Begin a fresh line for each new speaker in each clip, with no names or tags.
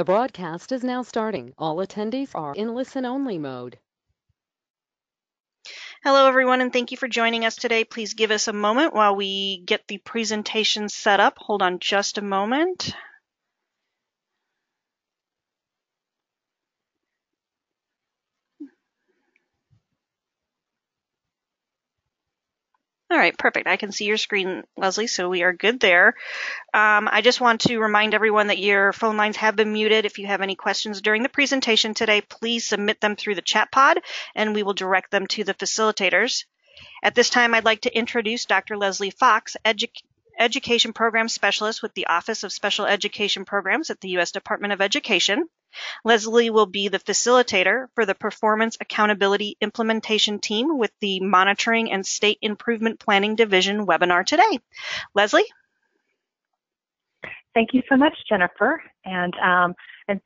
The broadcast is now starting. All attendees are in listen-only mode.
Hello, everyone, and thank you for joining us today. Please give us a moment while we get the presentation set up. Hold on just a moment. All right, perfect. I can see your screen, Leslie, so we are good there. I just want to remind everyone that your phone lines have been muted. If you have any questions during the presentation today, please submit them through the chat pod, and we will direct them to the facilitators. At this time, I'd like to introduce Dr. Leslie Fox, Education Program Specialist with the Office of Special Education Programs at the U.S. Department of Education. Leslie will be the facilitator for the Performance Accountability Implementation Team with the Monitoring and State Improvement Planning Division webinar today. Leslie?
Thank you so much, Jennifer, and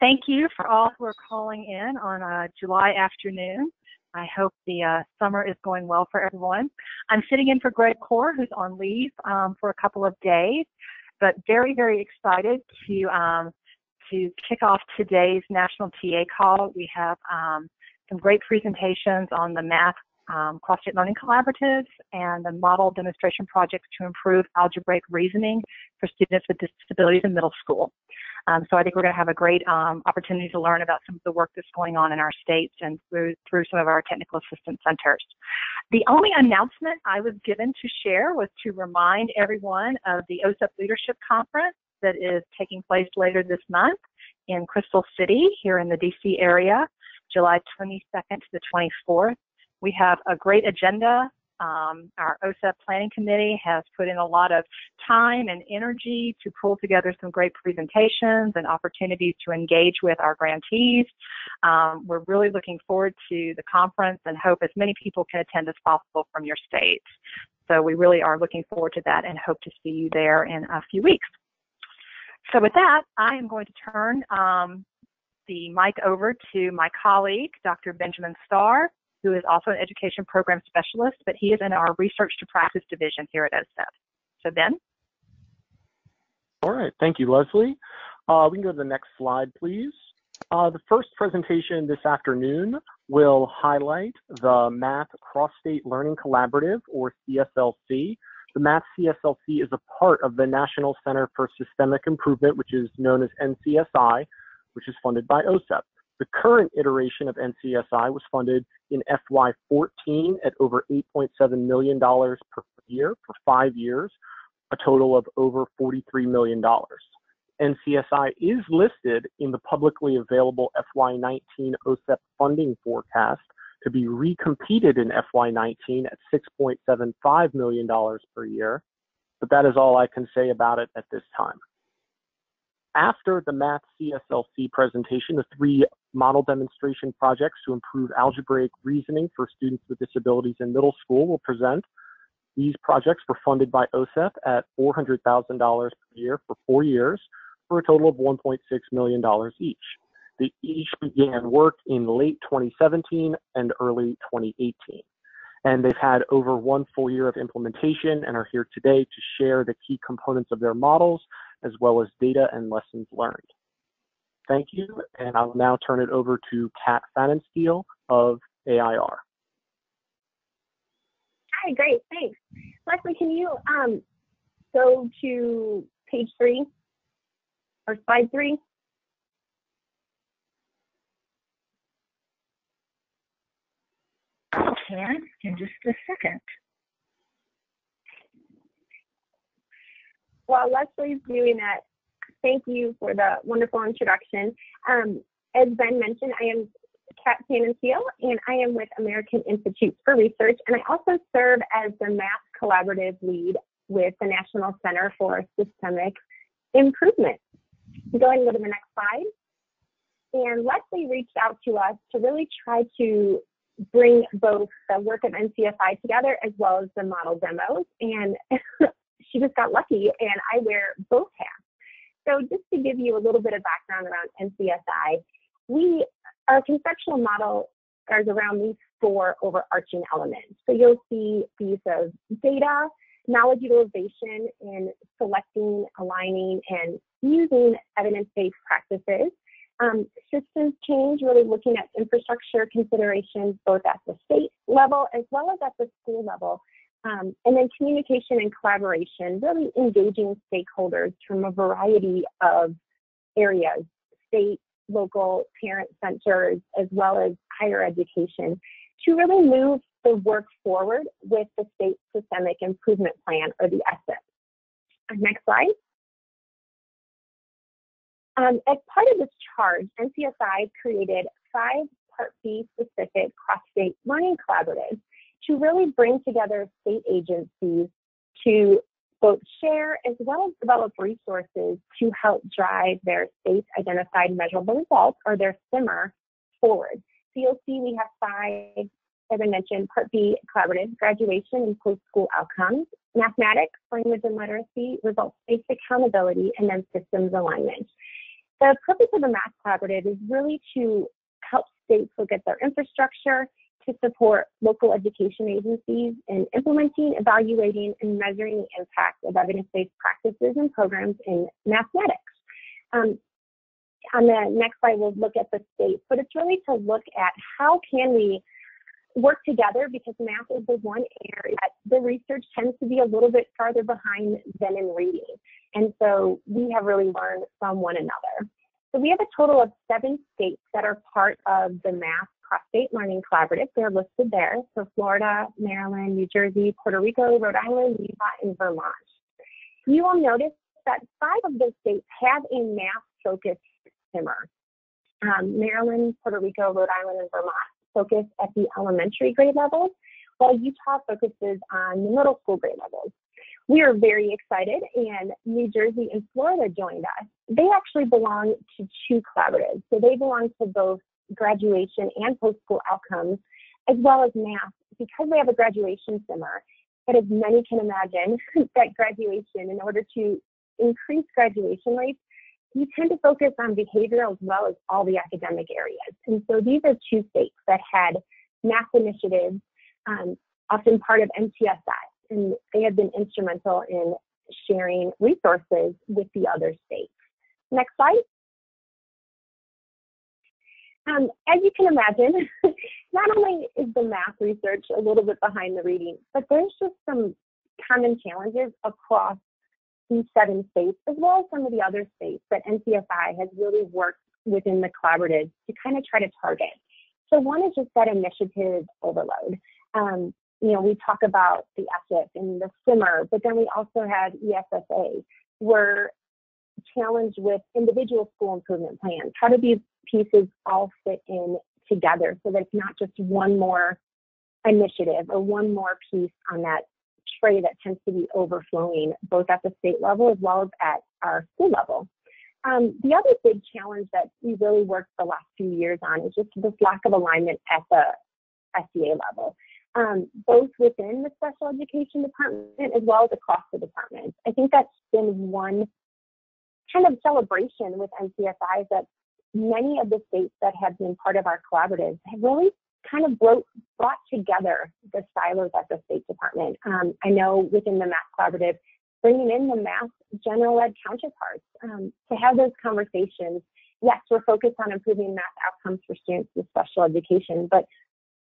thank you for all who are calling in on a July afternoon. I hope the summer is going well for everyone. I'm sitting in for Greg Core, who's on leave for a couple of days, but very, very excited to kick off today's National TA Call. We have some great presentations on the Math Cross-State Learning Collaboratives and the model demonstration projects to improve algebraic reasoning for students with disabilities in middle school. So I think we're going to have a great opportunity to learn about some of the work that's going on in our states and through some of our technical assistance centers. The only announcement I was given to share was to remind everyone of the OSEP Leadership Conference that is taking place later this month in Crystal City here in the DC area, July 22nd to the 24th. We have a great agenda. Our OSEP Planning Committee has put in a lot of time and energy to pull together some great presentations and opportunities to engage with our grantees. We're really looking forward to the conference and hope as many people can attend as possible from your states. So we really are looking forward to that and hope to see you there in a few weeks. So with that, I am going to turn the mic over to my colleague, Dr. Benjamin Starr, who is also an education program specialist, but he is in our research to practice division here at OSEP. So Ben?
All right, thank you, Leslie. We can go to the next slide, please. The first presentation this afternoon will highlight the Math Cross-State Learning Collaborative, or CSLC. The Math CSLC is a part of the National Center for Systemic Improvement, which is known as NCSI, which is funded by OSEP. The current iteration of NCSI was funded in FY14 at over $8.7 million per year for 5 years, a total of over $43 million. NCSI is listed in the publicly available FY19 OSEP funding forecast to be recompeted in FY19 at $6.75 million per year, but that is all I can say about it at this time. After the Math CSLC presentation, the 3 model demonstration projects to improve algebraic reasoning for students with disabilities in middle school will present. These projects were funded by OSEP at $400,000 per year for 4 years for a total of $1.6 million each. They each began work in late 2017 and early 2018. And they've had over 1 full year of implementation and are here today to share the key components of their models, as well as data and lessons learned. Thank you, and I'll now turn it over to Kat Fannenstiel of AIR.
Hi, great, thanks. Leslie, can you go to page 3 or slide 3?
I can in just a second.
While Leslie's doing that, thank you for the wonderful introduction. As Ben mentioned, I am Kat Fannenstiel, and I am with American Institutes for Research, and I also serve as the Math Collaborative Lead with the National Center for Systemic Improvement. Going to the next slide. And Leslie reached out to us to really try to bring both the work of NCSI together as well as the model demos, and she just got lucky, and I wear both hats. So just to give you a little bit of background around NCSI, our conceptual model is around these 4 overarching elements. So you'll see the use of data, knowledge utilization in selecting, aligning, and using evidence-based practices, Systems change, really looking at infrastructure considerations both at the state level as well as at the school level. And then communication and collaboration, really engaging stakeholders from a variety of areas, state, local, parent centers, as well as higher education, to really move the work forward with the State Systemic Improvement Plan, or the OSEP. Next slide. As part of this charge, NCSI created 5 Part B specific cross-state learning collaboratives to really bring together state agencies to both share as well as develop resources to help drive their state-identified measurable results, or their SIMR, forward. So you'll see we have 5, as I mentioned, Part B collaboratives: graduation and post-school outcomes, mathematics, language and literacy, results-based accountability, and then systems alignment. The purpose of the Math Collaborative is really to help states look at their infrastructure, to support local education agencies in implementing, evaluating, and measuring the impact of evidence-based practices and programs in mathematics. On the next slide, we'll look at the states, but it's really to look at how can we work together, because math is the one area that the research tends to be a little bit farther behind than in reading. And so we have really learned from one another. So we have a total of 7 states that are part of the Math Cross-State Learning Collaborative. They're listed there. So Florida, Maryland, New Jersey, Puerto Rico, Rhode Island, Utah, and Vermont. You will notice that 5 of those states have a math-focused SIMR. Maryland, Puerto Rico, Rhode Island, and Vermont focus at the elementary grade levels, while Utah focuses on the middle school grade levels. We are very excited, and New Jersey and Florida joined us. They actually belong to 2 collaboratives. So they belong to both graduation and post-school outcomes, as well as math, because they have a graduation SIMR. But as many can imagine, that graduation, in order to increase graduation rates, you tend to focus on behavioral as well as all the academic areas. And so these are 2 states that had math initiatives, often part of MTSI, and they have been instrumental in sharing resources with the other states. Next slide. As you can imagine, not only is the math research a little bit behind the reading, but there's just some common challenges across these 7 states, as well as some of the other states that NCSI has really worked within the collaborative to kind of try to target. So one is just that initiative overload. We talk about the ESIP and the SIMR, but then we also have ESSA. We're challenged with individual school improvement plans. How do these pieces all fit in together so that it's not just one more initiative or one more piece on that tray that tends to be overflowing both at the state level as well as at our school level. The other big challenge that we really worked the last few years on is just this lack of alignment at the SEA level, both within the special education department as well as across the department. I think that's been one kind of celebration with NCSI, is that many of the states that have been part of our collaborative have really kind of brought together the silos at the State Department. I know within the Math Collaborative, bringing in the math general ed counterparts to have those conversations. Yes, we're focused on improving math outcomes for students with special education, but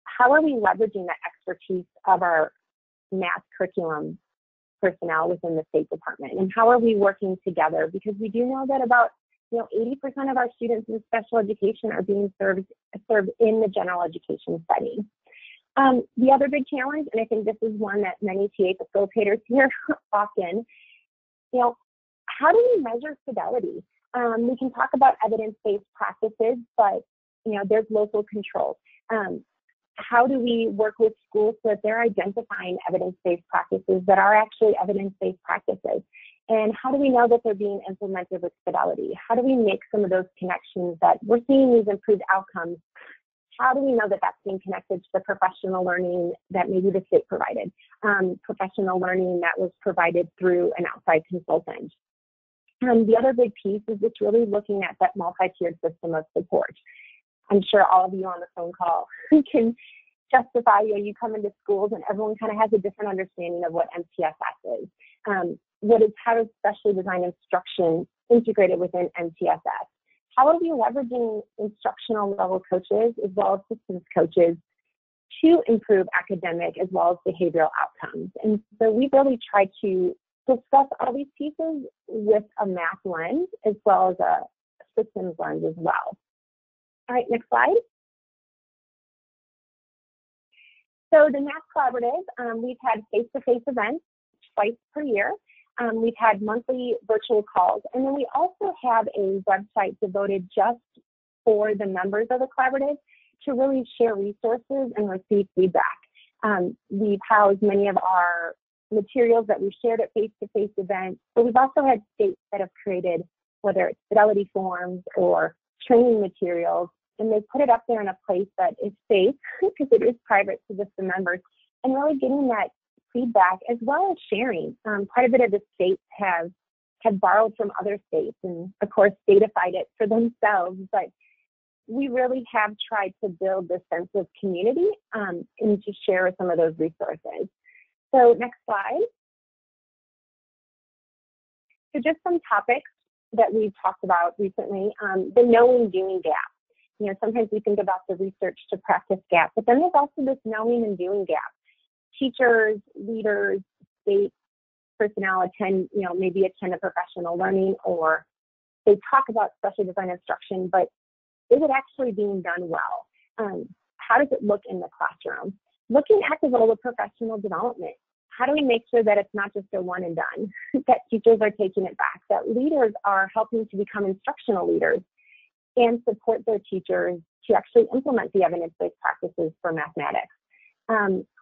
how are we leveraging that expertise of our math curriculum personnel within the State Department? And how are we working together? Because we do know that about 80% of our students in special education are being served in the general education setting. The other big challenge, and I think this is one that many TA facilitators hear often, how do we measure fidelity? We can talk about evidence-based practices, but there's local controls. How do we work with schools so that they're identifying evidence-based practices that are actually evidence-based practices? And how do we know that they're being implemented with fidelity? How do we make some of those connections that we're seeing these improved outcomes? How do we know that that's being connected to the professional learning that maybe the state provided, professional learning that was provided through an outside consultant? The other big piece is just really looking at that multi-tiered system of support. I'm sure all of you on the phone call can justify, you come into schools and everyone kind of has a different understanding of what MTSS is. What is how is specially designed instruction integrated within MTSS? how are we leveraging instructional level coaches as well as systems coaches to improve academic as well as behavioral outcomes? And so we really try to discuss all these pieces with a math lens as well as a systems lens as well. All right, next slide. So the Math Collaborative, we've had face-to-face events twice per year. We've had monthly virtual calls, and then we also have a website devoted just for the members of the collaborative to really share resources and receive feedback. We've housed many of our materials that we've shared at face-to-face events, but we've also had states that have created, whether it's fidelity forms or training materials, and they put it up there in a place that is safe because it is private to just the members, and really getting that feedback as well as sharing. Quite a bit of the states have borrowed from other states and of course statified it for themselves, but we really have tried to build this sense of community and to share some of those resources. So next slide. So just some topics that we've talked about recently, the knowing doing gap. You know, sometimes we think about the research to practice gap, but then there's also this knowing and doing gap. Teachers, leaders, state personnel attend, maybe attend a professional learning, or they talk about special design instruction, but is it actually being done well? How does it look in the classroom? Looking at the role of professional development. How do we make sure that it's not just a one and done, that teachers are taking it back, that leaders are helping to become instructional leaders and support their teachers to actually implement the evidence-based practices for mathematics?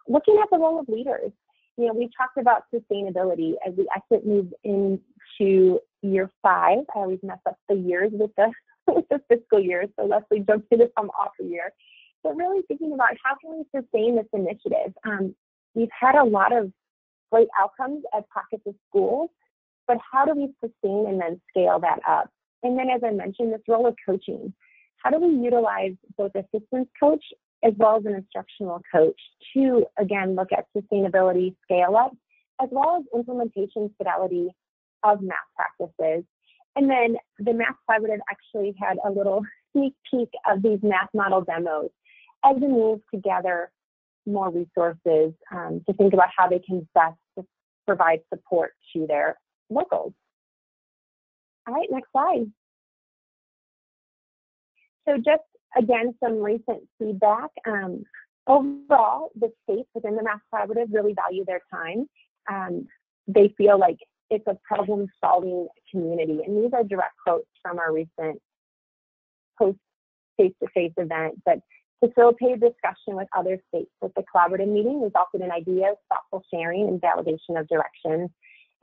Looking at the role of leaders, we talked about sustainability as the EXIT moves into year 5. I always mess up the years with the fiscal year, so Leslie jumped in if I'm off a year. But really thinking about how can we sustain this initiative. We've had a lot of great outcomes at pockets of schools, but how do we sustain and then scale that up? And then, as I mentioned, this role of coaching. How do we utilize both a systems coach as well as an instructional coach to, again, look at sustainability, scale up, as well as implementation fidelity of math practices? And then the Math Collaborative actually had a little sneak peek of these math model demos as a means to gather more resources to think about how they can best provide support to their locals. All right, next slide. So just, again, some recent feedback. Overall, the states within the Math Collaborative really value their time. They feel like it's a problem-solving community. And these are direct quotes from our recent post-face-to-face event. But facilitated discussion with other states with the collaborative meeting resulted in ideas, thoughtful sharing, and validation of directions.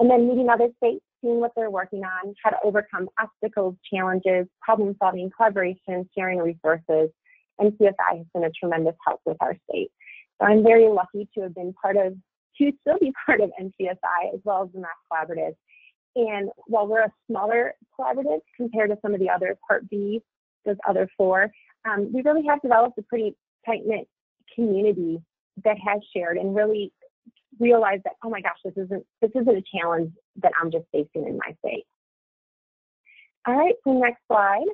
And then meeting other states, seeing what they're working on, how to overcome obstacles, challenges, problem-solving, collaboration, sharing resources. And CSI has been a tremendous help with our state. So I'm very lucky to have been to still be part of NCSI as well as the Math Collaborative. And while we're a smaller collaborative compared to some of the other Part B, those other 4, we really have developed a pretty tight-knit community that has shared and really realized that, oh my gosh, this isn't a challenge that I'm just facing in my state. All right, so next slide.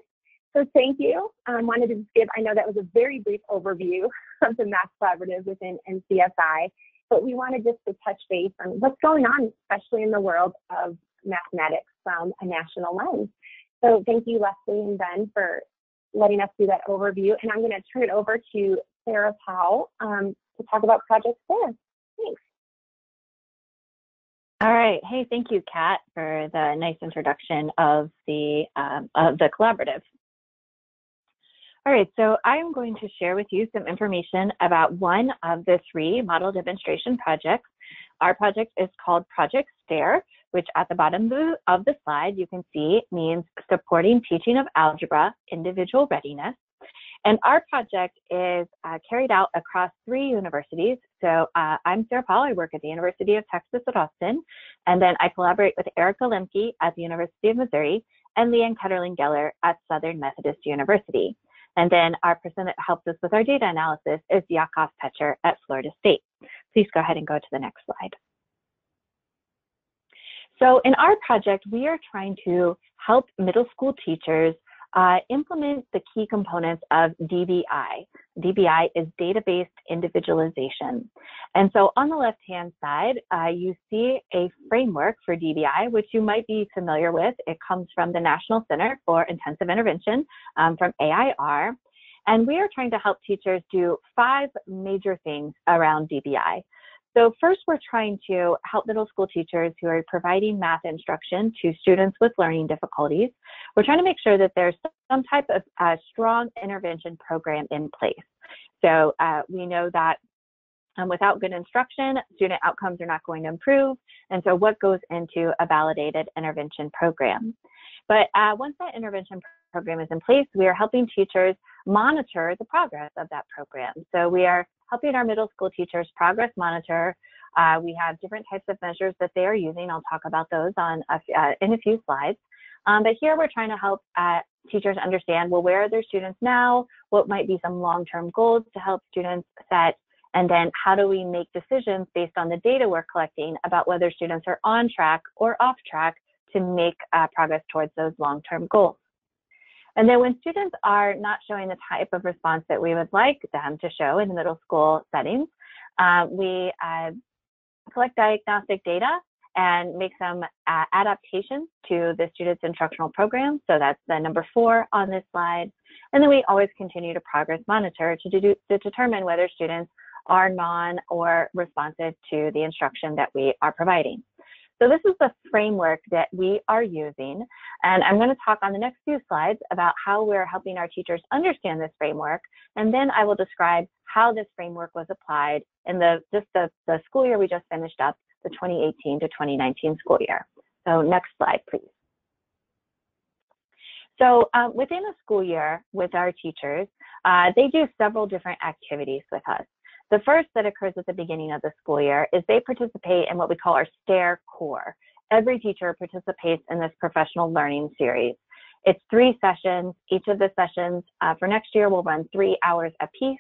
So thank you. Wanted to just give, I know that was a very brief overview of the Math Collaborative within NCSI, but we wanted just to touch base on what's going on, especially in the world of mathematics from a national lens. So thank you, Leslie and Ben, for letting us do that overview. And I'm going to turn it over to Sarah Powell to talk about Project STAIR. Thanks.
All right. Hey, thank you, Kat, for the nice introduction of the collaborative. All right, so I am going to share with you some information about one of the 3 model demonstration projects. Our project is called Project STAIR, which at the bottom of the slide you can see means supporting teaching of algebra, individual readiness. And our project is carried out across 3 universities. So I'm Sarah Powell. I work at the University of Texas at Austin. And then I collaborate with Erica Lemke at the University of Missouri and Leanne Ketterling-Geller at Southern Methodist University. And then our person that helps us with our data analysis is Yakov Petcher at Florida State. Please go ahead and go to the next slide. So in our project, we are trying to help middle school teachers implement the key components of DBI. DBI is data-based individualization. And so on the left-hand side, you see a framework for DBI, which you might be familiar with. It comes from the National Center for Intensive Intervention, from AIR. And we are trying to help teachers do 5 major things around DBI. So first, we're trying to help middle school teachers who are providing math instruction to students with learning difficulties. We're trying to make sure that there's some type of strong intervention program in place. So we know that without good instruction, student outcomes are not going to improve. And so what goes into a validated intervention program? But once that intervention program is in place, we are helping teachers monitor the progress of that program. So we are helping our middle school teachers progress monitor. We have different types of measures that they are using. I'll talk about those in a few slides. But here we're trying to help teachers understand, well, where are their students now? What might be some long-term goals to help students set? And then how do we make decisions based on the data we're collecting about whether students are on track or off track to make progress towards those long-term goals? And then when students are not showing the type of response that we would like them to show in the middle school settings, we collect diagnostic data and make some adaptations to the student's instructional program. So that's the number 4 on this slide. And then we always continue to progress monitor to determine whether students are non or responsive to the instruction that we are providing. So this is the framework that we are using, and I'm going to talk on the next few slides about how we're helping our teachers understand this framework, and then I will describe how this framework was applied in the school year we just finished up, the 2018 to 2019 school year. So next slide, please. So within a school year with our teachers, they do several different activities with us. The first that occurs at the beginning of the school year is they participate in what we call our STAIR core. Every teacher participates in this professional learning series. It's 3 sessions. Each of the sessions for next year will run 3 hours apiece.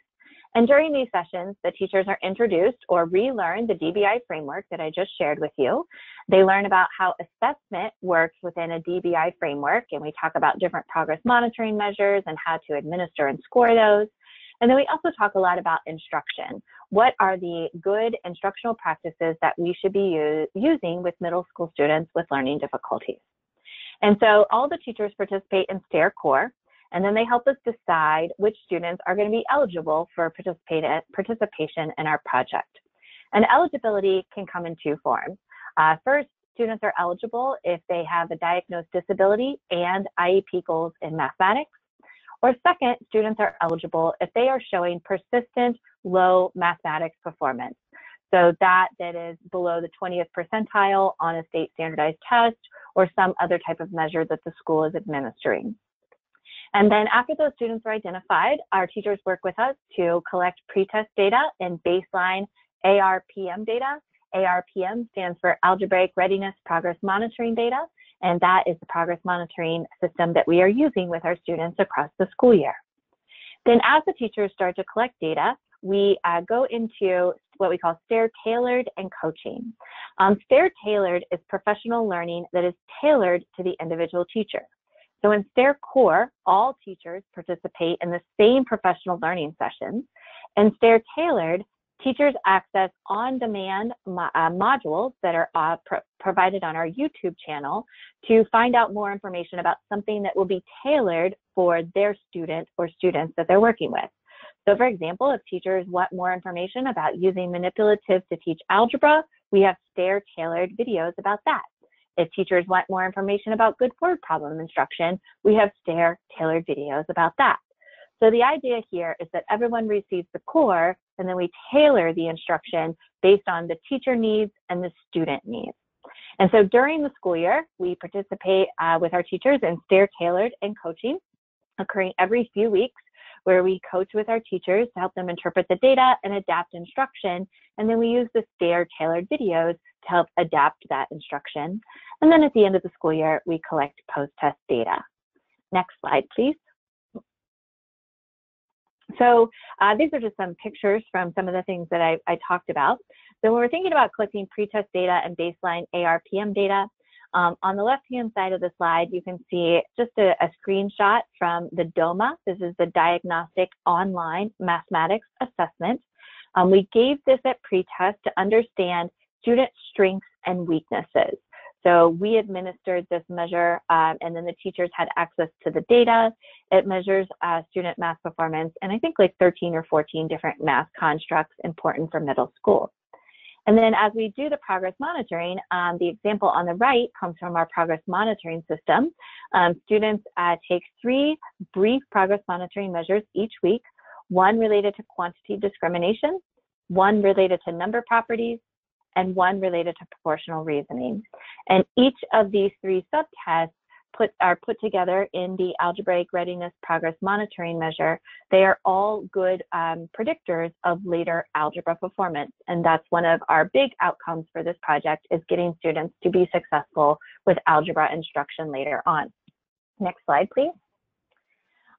And during these sessions, the teachers are introduced or relearn the DBI framework that I just shared with you. They learn about how assessment works within a DBI framework, and we talk about different progress monitoring measures and how to administer and score those. And then we also talk a lot about instruction. What are the good instructional practices that we should be using with middle school students with learning difficulties? And so all the teachers participate in STAIR core, and then they help us decide which students are going to be eligible for participation in our project. And eligibility can come in 2 forms. First, students are eligible if they have a diagnosed disability and IEP goals in mathematics. Or second, students are eligible if they are showing persistent low mathematics performance. So that is below the 20th percentile on a state standardized test or some other type of measure that the school is administering. And then after those students are identified, our teachers work with us to collect pretest data and baseline ARPM data. ARPM stands for Algebraic Readiness Progress Monitoring Data. And that is the progress monitoring system that we are using with our students across the school year. Then as the teachers start to collect data, we go into what we call STAIR tailored and coaching. STAIR tailored is professional learning that is tailored to the individual teacher. So in STAIR core, all teachers participate in the same professional learning sessions. And STAIR tailored, teachers access on-demand modules that are provided on our YouTube channel to find out more information about something that will be tailored for their student or students that they're working with. So for example, if teachers want more information about using manipulatives to teach algebra, we have STAIR tailored videos about that. If teachers want more information about good word problem instruction, we have STAIR tailored videos about that. So the idea here is that everyone receives the core, and then we tailor the instruction based on the teacher needs and the student needs. And so during the school year, we participate with our teachers in STAIR tailored and coaching, occurring every few weeks, where we coach with our teachers to help them interpret the data and adapt instruction. And then we use the STAIR tailored videos to help adapt that instruction. And then at the end of the school year, we collect post-test data. Next slide, please. So these are just some pictures from some of the things that I talked about. So when we're thinking about collecting pretest data and baseline ARPM data, On the left-hand side of the slide, you can see just a screenshot from the DOMA. This is the Diagnostic Online Mathematics Assessment. We gave this at pre-test to understand student strengths and weaknesses. So we administered this measure, and then the teachers had access to the data. It measures student math performance, and I think like 13 or 14 different math constructs important for middle school. And then as we do the progress monitoring, the example on the right comes from our progress monitoring system. Students take 3 brief progress monitoring measures each week, one related to quantity discrimination, one related to number properties, and one related to proportional reasoning. And each of these 3 subtests are put together in the Algebraic Readiness Progress Monitoring Measure. They are all good predictors of later algebra performance. And that's one of our big outcomes for this project, is getting students to be successful with algebra instruction later on. Next slide, please.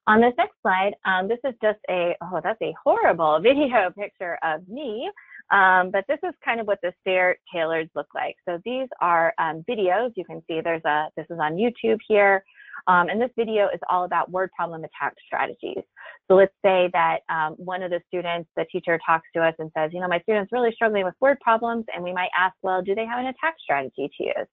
On this next slide, this is just that's a horrible video picture of me. But this is kind of what the stair tailors look like. So these are videos. You can see this is on YouTube here. And this video is all about word problem attack strategies. So let's say that one of the students, the teacher talks to us and says, my student's really struggling with word problems. And we might ask, well, do they have an attack strategy to use?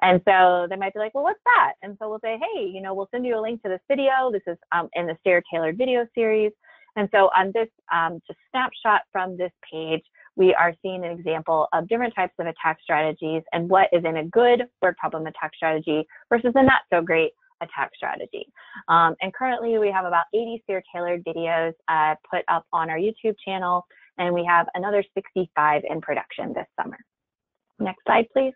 And so they might be like, well, what's that? And so we'll say, hey, we'll send you a link to this video. This is in the stair tailored video series. And so on this just snapshot from this page, we are seeing an example of different types of attack strategies and what is in a good word problem attack strategy versus a not so great attack strategy. And currently we have about 80 stair tailored videos put up on our YouTube channel, and we have another 65 in production this summer. Next slide, please.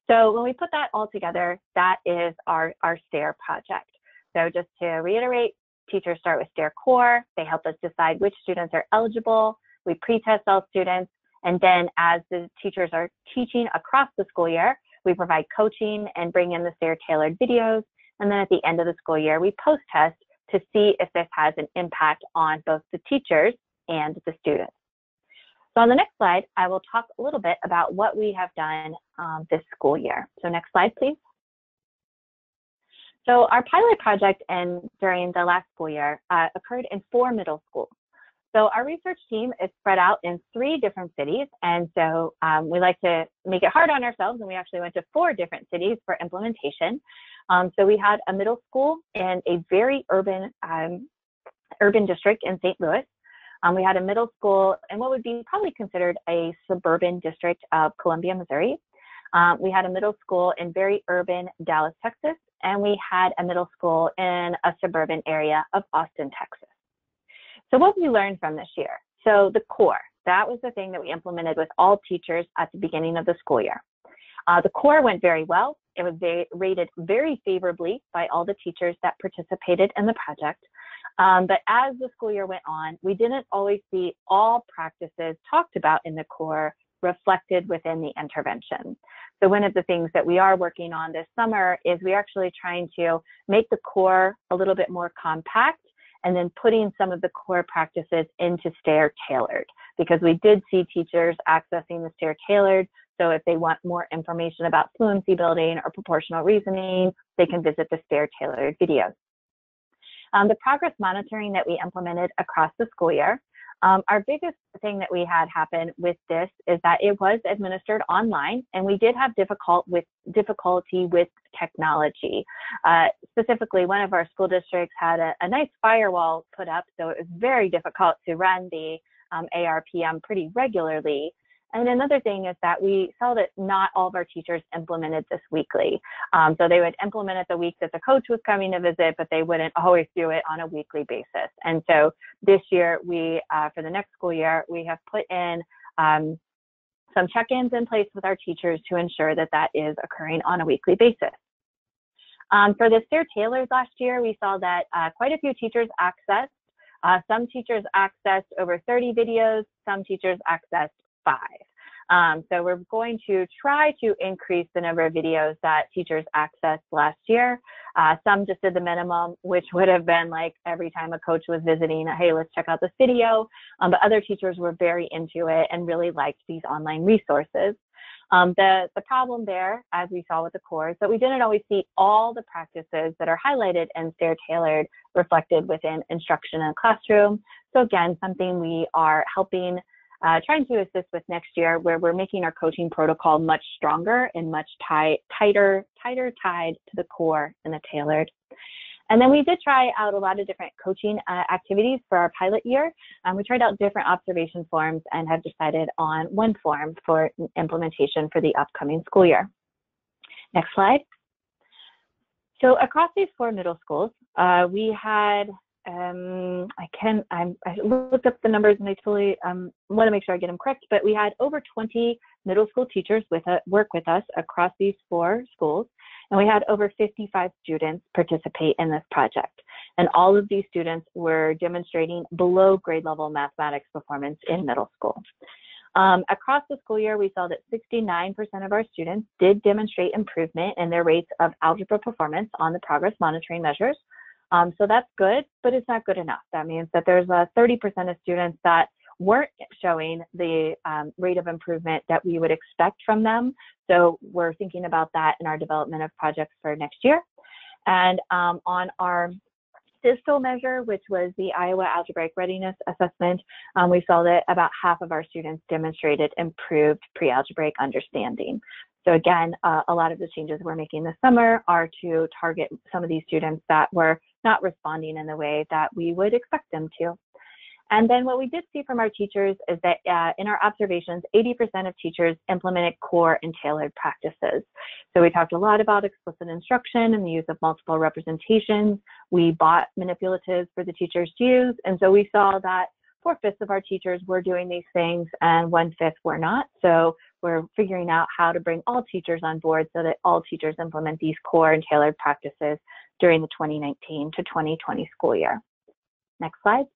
So when we put that all together, that is our STAIR project. So just to reiterate, teachers start with STAIR Core. They help us decide which students are eligible. We pre-test all students. And then as the teachers are teaching across the school year, we provide coaching and bring in the STAIR tailored videos. And then at the end of the school year, we post-test to see if this has an impact on both the teachers and the students. So on the next slide, I will talk a little bit about what we have done this school year. So next slide, please. So our pilot project during the last school year occurred in 4 middle schools. So our research team is spread out in 3 different cities. And so we like to make it hard on ourselves, and we actually went to 4 different cities for implementation. So we had a middle school in a very urban district in St. Louis. We had a middle school in what would be probably considered a suburban district of Columbia, Missouri. We had a middle school in very urban Dallas, Texas, and we had a middle school in a suburban area of Austin, Texas. So what we learned from this year? So the core, that was the thing that we implemented with all teachers at the beginning of the school year. The core went very well. It was rated very favorably by all the teachers that participated in the project. But as the school year went on, we didn't always see all practices talked about in the core reflected within the intervention. So one of the things that we are working on this summer is we're actually trying to make the core a little bit more compact, and then putting some of the core practices into STAIR tailored, because we did see teachers accessing the STAIR tailored. So if they want more information about fluency building or proportional reasoning, they can visit the STAIR tailored videos. The progress monitoring that we implemented across the school year, our biggest thing that we had happen with this is that it was administered online, and we did have difficulty with technology. Specifically, one of our school districts had a nice firewall put up, so it was very difficult to run the ARPM pretty regularly. And another thing is that we saw that not all of our teachers implemented this weekly. So they would implement it the week that the coach was coming to visit, but they wouldn't always do it on a weekly basis. And so this year, for the next school year, we have put in some check-ins in place with our teachers to ensure that that is occurring on a weekly basis. For the STAIR tailored last year, we saw that quite a few teachers accessed. Some teachers accessed over 30 videos, some teachers accessed 5. So we're going to try to increase the number of videos that teachers accessed last year. Some just did the minimum, which would have been like every time a coach was visiting, hey, let's check out this video. But other teachers were very into it and really liked these online resources. The problem there, as we saw with the core, is that we didn't always see all the practices that are highlighted and STAIR tailored reflected within instruction in a classroom. So again, something we are helping, trying to assist with next year, where we're making our coaching protocol much stronger and much tighter tied to the core and the tailored. And then we did try out a lot of different coaching activities for our pilot year. We tried out different observation forms and have decided on one form for implementation for the upcoming school year. Next slide. So across these 4 middle schools, we had, I looked up the numbers and I totally want to make sure I get them correct, but we had over 20 middle school teachers work with us across these 4 schools. And we had over 55 students participate in this project. And all of these students were demonstrating below grade level mathematics performance in middle school. Across the school year, we saw that 69% of our students did demonstrate improvement in their rates of algebra performance on the progress monitoring measures. So that's good, but it's not good enough. That means that there's 30% of students that weren't showing the rate of improvement that we would expect from them. So we're thinking about that in our development of projects for next year. And on our SISTO measure, which was the Iowa Algebraic Readiness Assessment, we saw that about half of our students demonstrated improved pre-algebraic understanding. So again, a lot of the changes we're making this summer are to target some of these students that were not responding in the way that we would expect them to. And then what we did see from our teachers is that in our observations, 80% of teachers implemented core and tailored practices. So we talked a lot about explicit instruction and the use of multiple representations. We bought manipulatives for the teachers to use. And so we saw that 4/5 of our teachers were doing these things and 1/5 were not. So we're figuring out how to bring all teachers on board so that all teachers implement these core and tailored practices during the 2019 to 2020 school year. Next slide.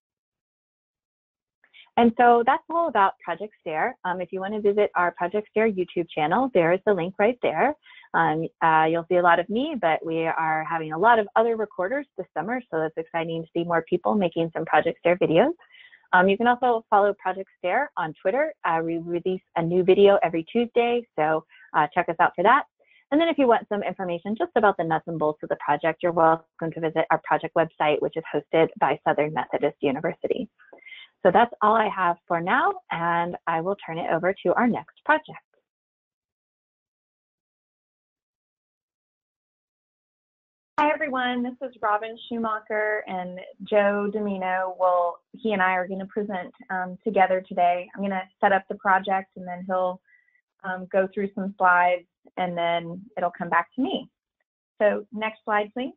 And so that's all about Project STAIR. If you want to visit our Project STAIR YouTube channel, there is the link right there. You'll see a lot of me, but we are having a lot of other recorders this summer, so it's exciting to see more people making some Project STAIR videos. You can also follow Project STAIR on Twitter. We release a new video every Tuesday, so check us out for that. And then if you want some information just about the nuts and bolts of the project, you're welcome to visit our project website, which is hosted by Southern Methodist University. So that's all I have for now, and I will turn it over to our next project.
Hi, everyone. This is Robin Schumacher, and Joe Domino he and I are going to present together today. I'm going to set up the project, and then he'll go through some slides, and then it'll come back to me. So next slide, please.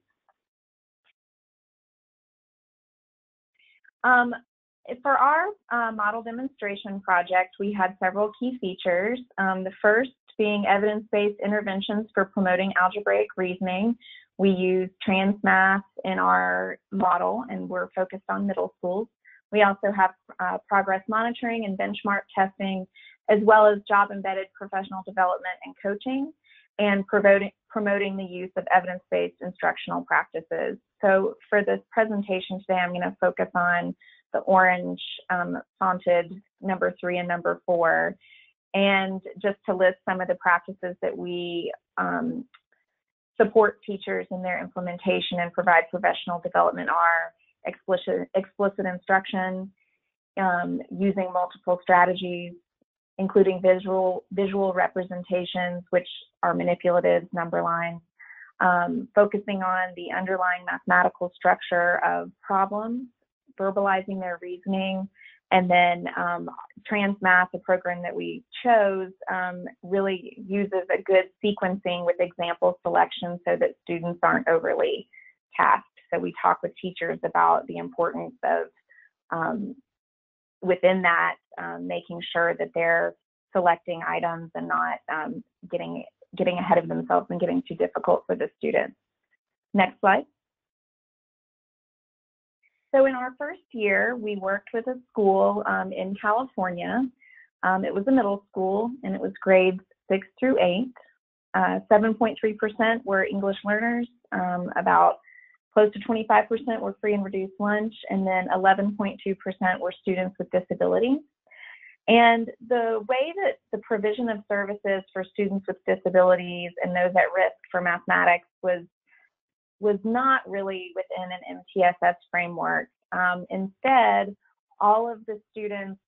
For our model demonstration project, we had several key features. The first being evidence-based interventions for promoting algebraic reasoning. We use TransMath in our model, and we're focused on middle schools. We also have progress monitoring and benchmark testing, as well as job-embedded professional development and coaching, and promoting the use of evidence-based instructional practices. So for this presentation today, I'm going to focus on the orange fonted number 3 and number 4, and just to list some of the practices that we support teachers in their implementation and provide professional development are explicit instruction, using multiple strategies, including visual representations, which are manipulatives, number lines, focusing on the underlying mathematical structure of problems, verbalizing their reasoning, and then TransMath, the program that we chose, really uses a good sequencing with example selection so that students aren't overly tasked. So we talk with teachers about the importance of, within that, making sure that they're selecting items and not getting ahead of themselves and getting too difficult for the students. Next slide. So in our first year, we worked with a school in California. It was a middle school, and it was grades 6 through 8. 7.3% were English learners, about close to 25% were free and reduced lunch, and then 11.2% were students with disabilities. And the way that the provision of services for students with disabilities and those at risk for mathematics was not really within an MTSS framework. Instead, all of the students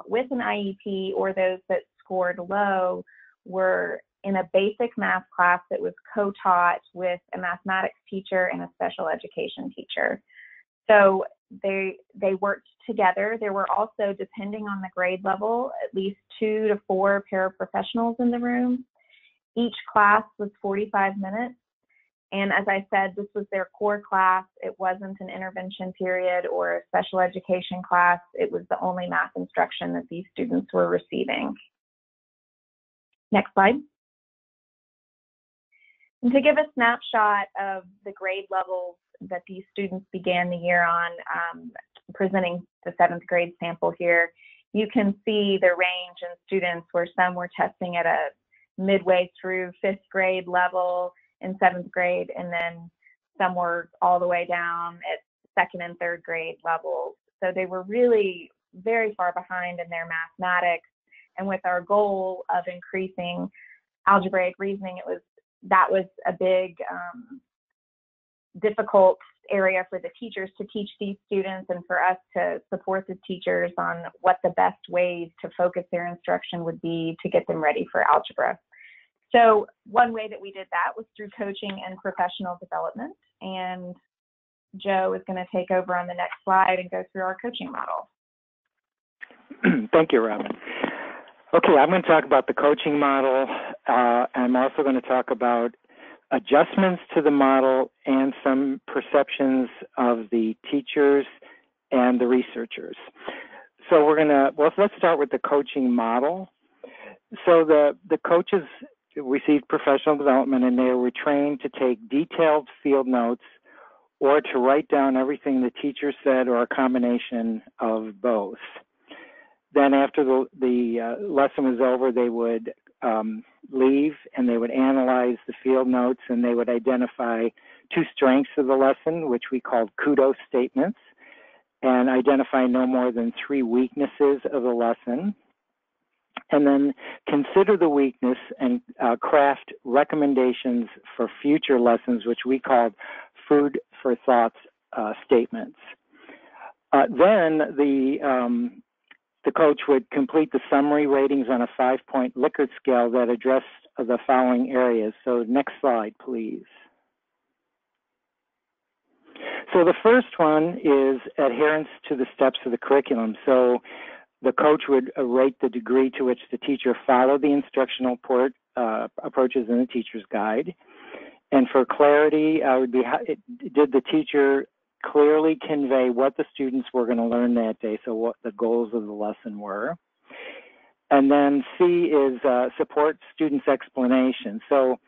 with an IEP or those that scored low were in a basic math class that was co-taught with a mathematics teacher and a special education teacher. So they worked together. There were also, depending on the grade level, at least 2 to 4 paraprofessionals in the room. Each class was 45 minutes. And as I said, this was their core class. It wasn't an intervention period or a special education class. It was the only math instruction that these students were receiving. Next slide. And to give a snapshot of the grade levels that these students began the year on, presenting the 7th grade sample here, you can see the range in students where some were testing at a midway through 5th grade level in 7th grade, and then some were all the way down at 2nd and 3rd grade levels. So they were really very far behind in their mathematics. And with our goal of increasing algebraic reasoning, that was a big difficult area for the teachers to teach these students, and for us to support the teachers on what the best ways to focus their instruction would be to get them ready for algebra. So one way that we did that was through coaching and professional development. And Joe is going to take over on the next slide and go through our coaching model.
Thank you, Robin. Okay, I'm going to talk about the coaching model. I'm also going to talk about adjustments to the model and some perceptions of the teachers and the researchers. So let's start with the coaching model. So the coaches received professional development, and they were trained to take detailed field notes or to write down everything the teacher said, or a combination of both. Then after the lesson was over, they would leave and they would analyze the field notes, and they would identify 2 strengths of the lesson, which we called kudos statements, and identify no more than 3 weaknesses of the lesson. And then consider the weakness and craft recommendations for future lessons, which we called food for thought statements. Then the coach would complete the summary ratings on a 5-point Likert scale that addressed the following areas. So next slide, please. So the first one is adherence to the steps of the curriculum. So the coach would rate the degree to which the teacher followed the instructional approaches in the teacher's guide. And for clarity, did the teacher clearly convey what the students were going to learn that day, so what the goals of the lesson were. And then C is support students' explanation. So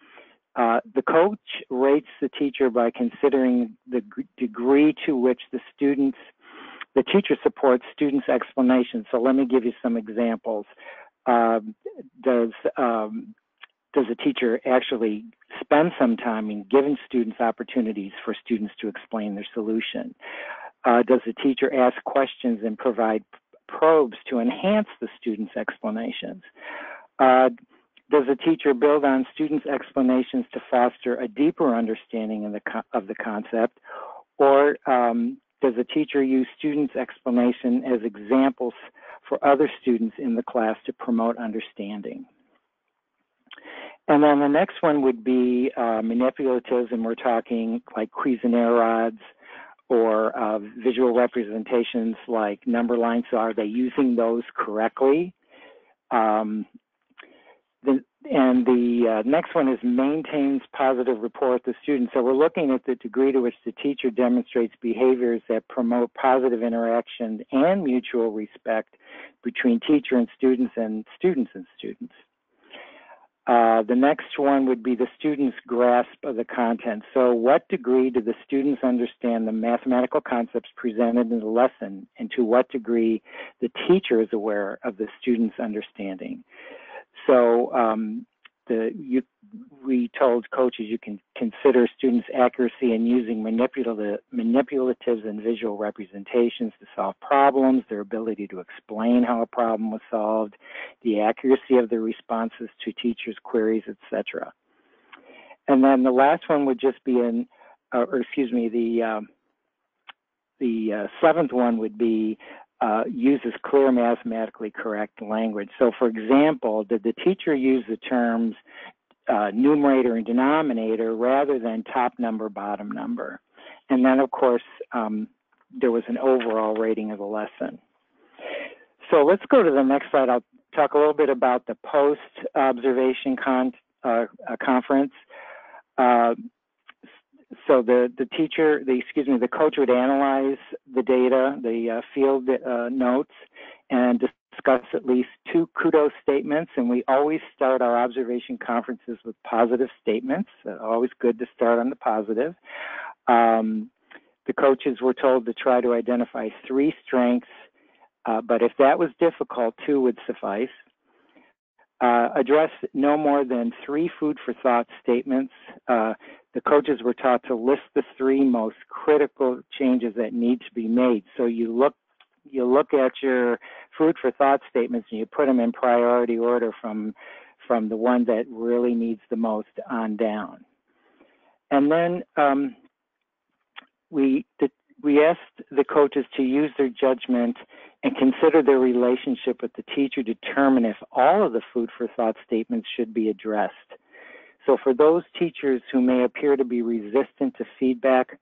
the coach rates the teacher by considering the degree to which the teacher supports students' explanations. So let me give you some examples. Does a teacher actually spend some time in giving students opportunities for students to explain their solution? Does the teacher ask questions and provide probes to enhance the students' explanations? Does the teacher build on students' explanations to foster a deeper understanding of the concept? Or does the teacher use students' explanation as examples for other students in the class to promote understanding? And then the next one would be manipulatives, and we're talking like Cuisenaire rods or visual representations like number lines. So are they using those correctly? The next one is maintains positive rapport with the student. So we're looking at the degree to which the teacher demonstrates behaviors that promote positive interaction and mutual respect between teacher and students and students and students. The next one would be the student's grasp of the content. So what degree do the students understand the mathematical concepts presented in the lesson, and to what degree the teacher is aware of the student's understanding? So we told coaches you can consider students' accuracy in using manipulatives and visual representations to solve problems, their ability to explain how a problem was solved, the accuracy of their responses to teachers' queries, etc. And then the last one would just be the seventh one would be uses clear mathematically correct language. So for example, did the teacher use the terms numerator and denominator rather than top number, bottom number? And then of course, there was an overall rating of the lesson. So let's go to the next slide. I'll talk a little bit about the post-observation conference. So the coach would analyze the data, the field notes, and discuss at least 2 kudos statements. And we always start our observation conferences with positive statements. Always good to start on the positive. The coaches were told to try to identify 3 strengths, but if that was difficult, 2 would suffice. Address no more than 3 food for thought statements. The coaches were taught to list the 3 most critical changes that need to be made. So you look at your food for thought statements and you put them in priority order from the one that really needs the most on down. And then we asked the coaches to use their judgment and consider their relationship with the teacher to determine if all of the food for thought statements should be addressed. So for those teachers who may appear to be resistant to feedback,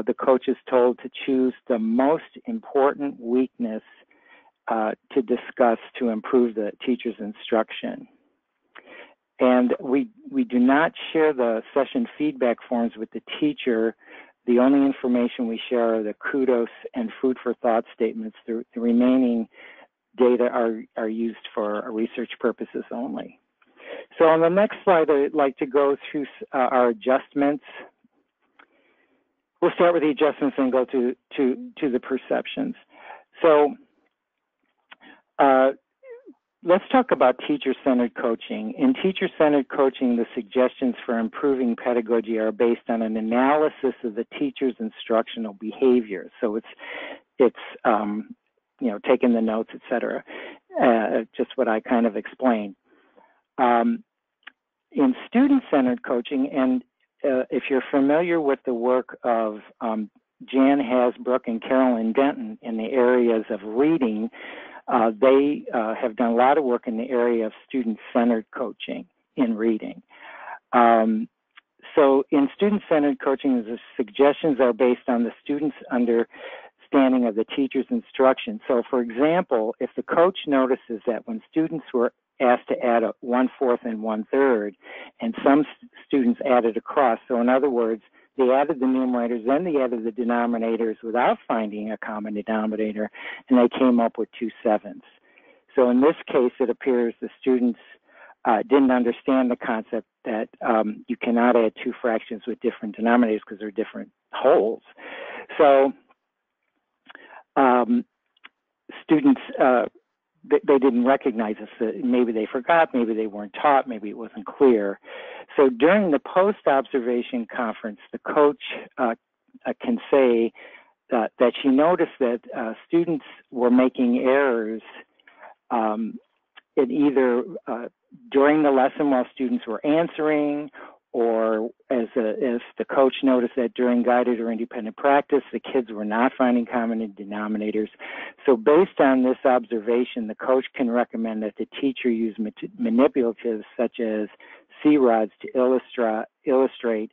the coach is told to choose the most important weakness to discuss to improve the teacher's instruction. And we do not share the session feedback forms with the teacher. The only information we share are the kudos and food for thought statements. The remaining data are used for research purposes only. So on the next slide, I'd like to go through our adjustments. We'll start with the adjustments and go to the perceptions. So let's talk about teacher-centered coaching. In teacher-centered coaching, the suggestions for improving pedagogy are based on an analysis of the teacher's instructional behavior. So it's taking the notes, et cetera, just what I kind of explained. In student-centered coaching, and if you're familiar with the work of Jan Hasbrook and Carolyn Denton in the areas of reading, they have done a lot of work in the area of student-centered coaching in reading. So in student-centered coaching, the suggestions are based on the student's understanding of the teacher's instruction. So for example, if the coach notices that when students were asked to add a 1/4 and 1/3, and some students added across, so in other words, they added the numerators, then they added the denominators without finding a common denominator, and they came up with 2/7. So in this case, it appears the students didn't understand the concept that you cannot add 2 fractions with different denominators because they're different wholes. So students, they didn't recognize this. Maybe they forgot, maybe they weren't taught, maybe it wasn't clear. So during the post-observation conference, the coach can say that she noticed that students were making errors in either during the lesson while students were answering, or as the coach noticed that during guided or independent practice, the kids were not finding common denominators. So based on this observation, the coach can recommend that the teacher use manipulatives such as C-rods to illustrate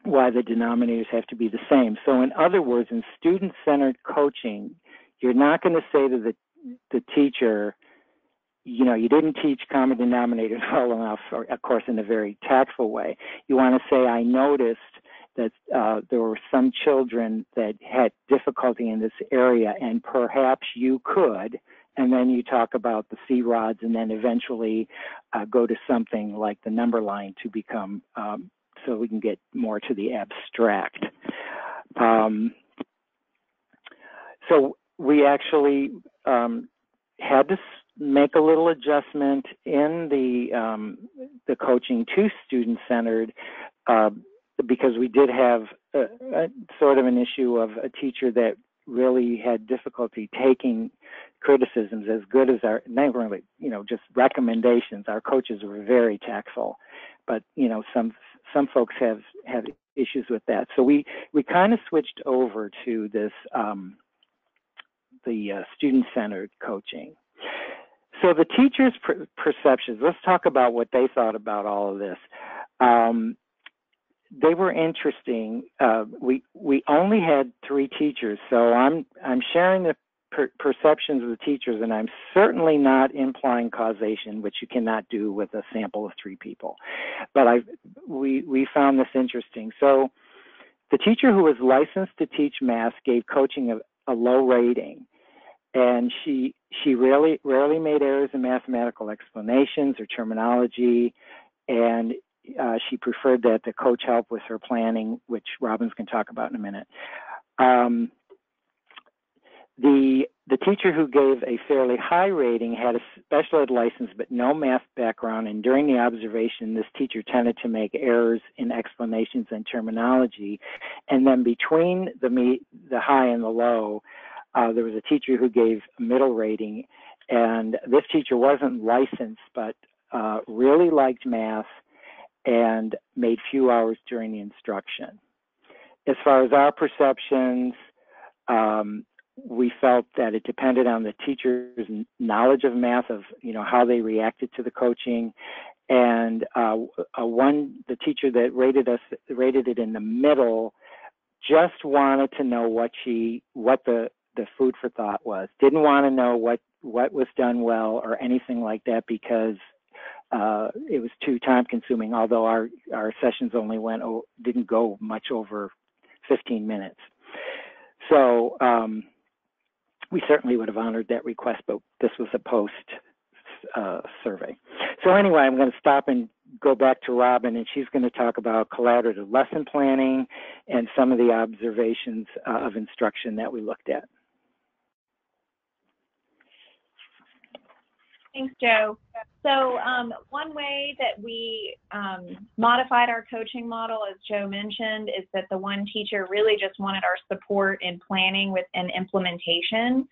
why the denominators have to be the same. So in other words, in student-centered coaching, you're not going to say to the teacher, you didn't teach common denominators well enough, or of course in a very tactful way. You want to say, I noticed that there were some children that had difficulty in this area, and perhaps you could, and then you talk about the C-rods, and then eventually go to something like the number line to become, so we can get more to the abstract. So we actually had make a little adjustment in the coaching to student-centered, because we did have a sort of an issue of a teacher that really had difficulty taking criticisms as good as not really, just recommendations. Our coaches were very tactful, but some folks have issues with that. So we kind of switched over to this the student-centered coaching. So the teachers' perceptions. Let's talk about what they thought about all of this. They were interesting. We only had 3 teachers, so I'm sharing the perceptions of the teachers, and I'm certainly not implying causation, which you cannot do with a sample of 3 people. But we found this interesting. So the teacher who was licensed to teach math gave coaching a low rating, and she rarely made errors in mathematical explanations or terminology, and she preferred that the coach help with her planning, which Robbins can talk about in a minute. The teacher who gave a fairly high rating had a special ed license but no math background, and during the observation, this teacher tended to make errors in explanations and terminology. And then between the high and the low, there was a teacher who gave a middle rating, and this teacher wasn't licensed but really liked math and made few hours during the instruction. As far as our perceptions, we felt that it depended on the teacher's knowledge of math, of how they reacted to the coaching, and the teacher that rated it in the middle, just wanted to know what the food for thought was. Didn't want to know what was done well or anything like that, because it was too time consuming, although our sessions only didn't go much over 15 minutes. So we certainly would have honored that request, but this was a post survey. So anyway, I'm going to stop and go back to Robin, and she's going to talk about collaborative lesson planning and some of the observations of instruction that we looked at.
Thanks, Joe. So one way that we modified our coaching model, as Joe mentioned, is that the one teacher really just wanted our support in planning with an implementation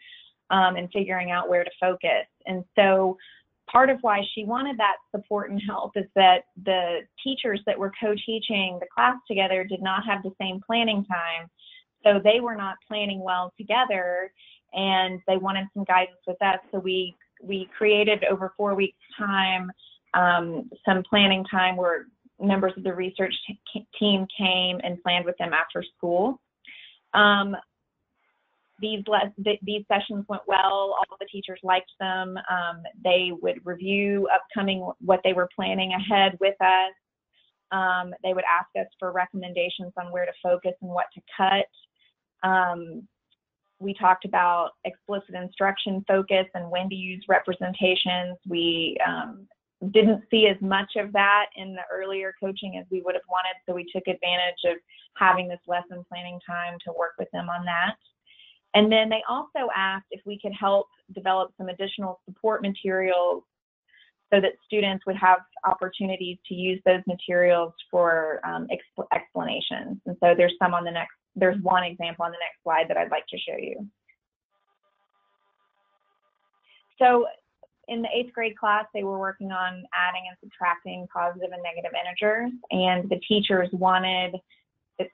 and figuring out where to focus. And so part of why she wanted that support and help is that the teachers that were co-teaching the class together did not have the same planning time. So they were not planning well together, and they wanted some guidance with us. So we created over 4 weeks' time some planning time where members of the research team came and planned with them after school. These sessions went well. All the teachers liked them. They would review what they were planning ahead with us. They would ask us for recommendations on where to focus and what to cut. We talked about explicit instruction focus and when to use representations. We didn't see as much of that in the earlier coaching as we would have wanted, so we took advantage of having this lesson planning time to work with them on that. And then they also asked if we could help develop some additional support materials so that students would have opportunities to use those materials for explanations. And so there's one example on the next slide that I'd like to show you. So in the 8th grade class, they were working on adding and subtracting positive and negative integers, and the teachers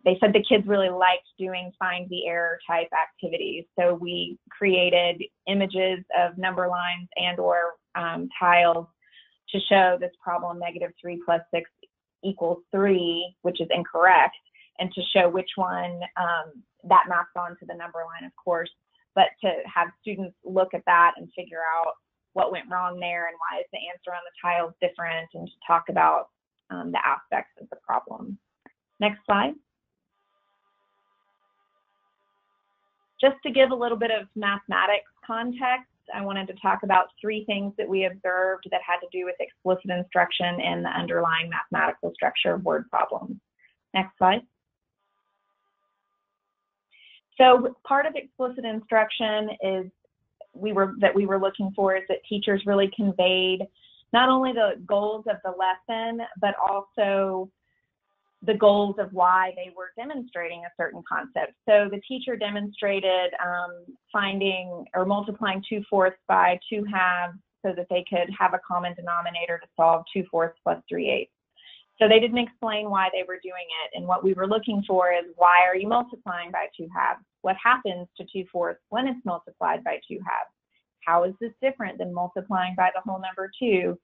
they said the kids really liked doing find the error type activities. So we created images of number lines and or tiles to show this problem, -3 + 6 = 3, which is incorrect, and to show which one that maps onto the number line, of course, but to have students look at that and figure out what went wrong there and why is the answer on the tiles different, and to talk about the aspects of the problem. Next slide. Just to give a little bit of mathematics context, I wanted to talk about 3 things that we observed that had to do with explicit instruction and the underlying mathematical structure of word problems. Next slide. So part of explicit instruction is
we were looking for is that teachers really conveyed not only the goals of the lesson, but also the goals of why they were demonstrating a certain concept. So the teacher demonstrated finding or multiplying 2/4 by 2/2 so that they could have a common denominator to solve 2/4 plus 3/8. So they didn't explain why they were doing it. And what we were looking for is, why are you multiplying by 2/2? What happens to 2/4 when it's multiplied by 2/2? How is this different than multiplying by the whole number 2?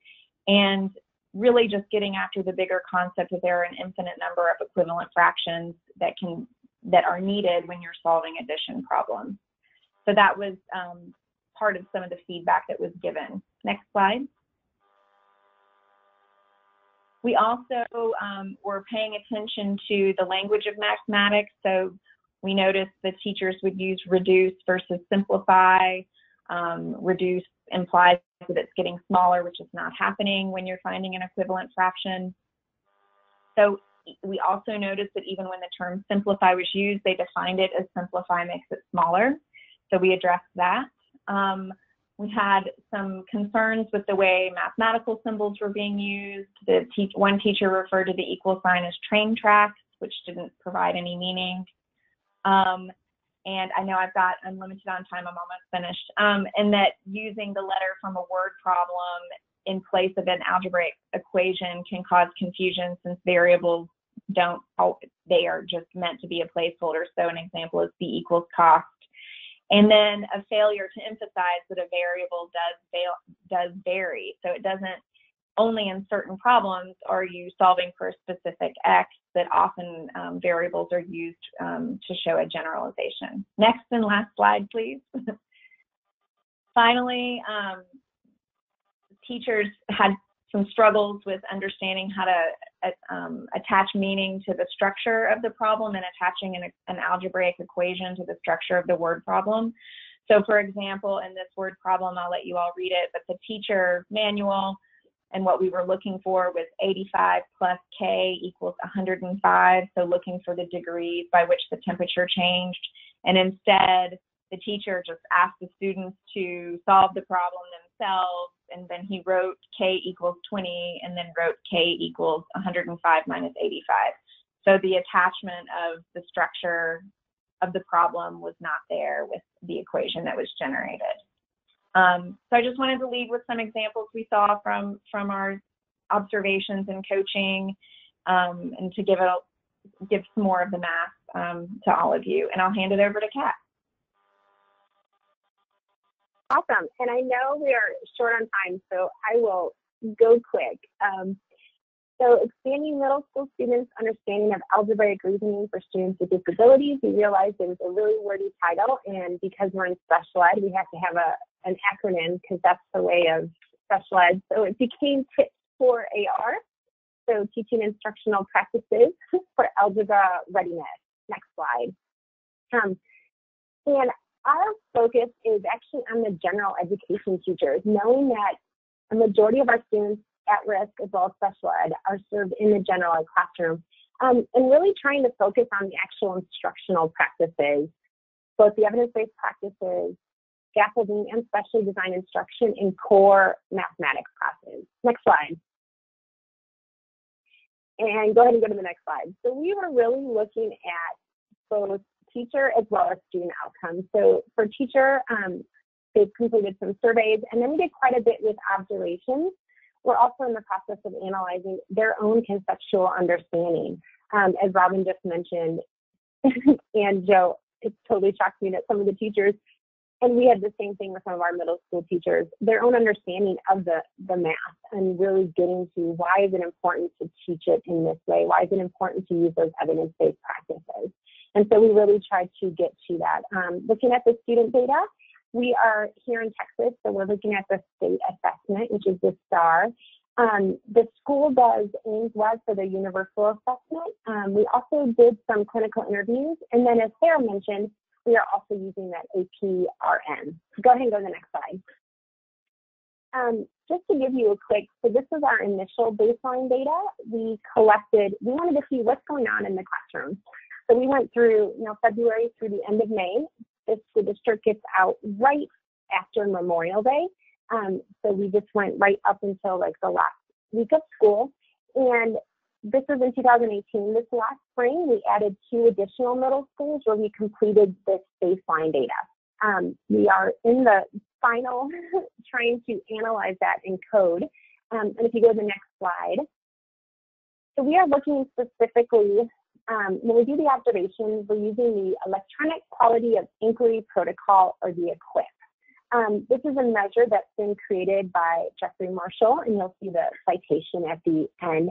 And really just getting after the bigger concept that there are an infinite number of equivalent fractions that are needed when you're solving addition problems. So that was part of some of the feedback that was given. Next slide. We also were paying attention to the language of mathematics. So we noticed that teachers would use reduce versus simplify. Reduce implies that it's getting smaller, which is not happening when you're finding an equivalent fraction. So we also noticed that even when the term simplify was used, they defined it as simplify makes it smaller. So we addressed that. We had some concerns with the way mathematical symbols were being used. One teacher referred to the equal sign as train tracks, which didn't provide any meaning. And I know I've got unlimited on time, I'm almost finished. And that using the letter from a word problem in place of an algebraic equation can cause confusion, since variables they are just meant to be a placeholder. So an example is B equals cost. And then a failure to emphasize that a variable does vary. So it doesn't, only in certain problems are you solving for a specific X, that often variables are used to show a generalization. Next and last slide, please. Finally, teachers had some struggles with understanding how to attach meaning to the structure of the problem and attaching an algebraic equation to the structure of the word problem. So for example, in this word problem, I'll let you all read it, but the teacher manual and what we were looking for was 85 plus K equals 105. So looking for the degrees by which the temperature changed. And instead, the teacher just asked the students to solve the problem themselves. And then he wrote K equals 20 and then wrote K equals 105 minus 85. So the attachment of the structure of the problem was not there with the equation that was generated. So I just wanted to leave with some examples we saw from our observations and coaching, and to give some more of the math to all of you. And I'll hand it over to Kat.
Awesome. And I know we are short on time, so I will go quick. So expanding middle school students' understanding of algebraic reasoning for students with disabilities, we realized it was a really wordy title, and because we're in special ed, we have to have an acronym because that's the way of special ed. So it became TIPS for AR, so teaching instructional practices for algebra readiness. Next slide. And our focus is actually on the general education teachers, knowing that a majority of our students at risk as well as special ed are served in the general ed classroom, and really trying to focus on the actual instructional practices, both the evidence-based practices, scaffolding, and specially designed instruction in core mathematics classes. Next slide. And go ahead and go to the next slide. So we were really looking at both teacher as well as student outcomes. So for teacher, they've completed some surveys, and then we did quite a bit with observations. We're also in the process of analyzing their own conceptual understanding. As Robin just mentioned, and Joe, it totally shocked me that some of the teachers, and we had the same thing with some of our middle school teachers, their own understanding of the math, and really getting to why is it important to teach it in this way? Why is it important to use those evidence-based practices? And so we really tried to get to that. Looking at the student data, we are here in Texas, so we're looking at the state assessment, which is the STAR. The school does Ames-Webb for the universal assessment. We also did some clinical interviews, and then as Sarah mentioned, we are also using that APRN. Go ahead and go to the next slide. Just to give you a quick, so this is our initial baseline data. We wanted to see what's going on in the classroom. So we went through, February through the end of May. The district gets out right after Memorial Day. So we just went right up until like the last week of school. And this was in 2018. This last spring, we added 2 additional middle schools where we completed this baseline data. We are in the final trying to analyze that in code. And if you go to the next slide, so we are looking specifically, when we do the observations, we're using the Electronic Quality of Inquiry Protocol, or the EQUIP. This is a measure that's been created by Jeffrey Marshall, and you'll see the citation at the end.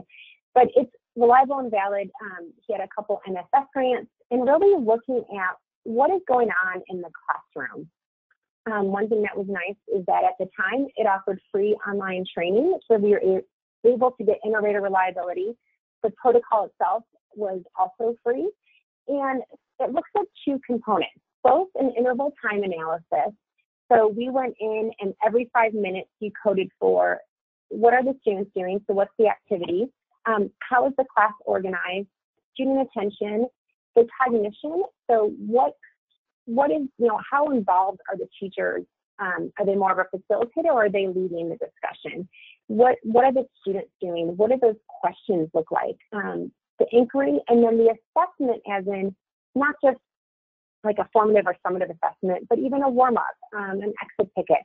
But it's reliable and valid. He had a couple NSF grants, and really looking at what is going on in the classroom. One thing that was nice is that at the time, it offered free online training, so we were able to get inter-rater reliability. The protocol itself was also free, and it looks at 2 components, both an interval time analysis. So we went in and every 5 minutes you coded for what are the students doing, so what's the activity, how is the class organized, student attention, the cognition, so what is, how involved are the teachers? Are they more of a facilitator, or are they leading the discussion? What are the students doing? What do those questions look like? The inquiry, and then the assessment, as in not just like a formative or summative assessment, but even a warm-up, an exit ticket.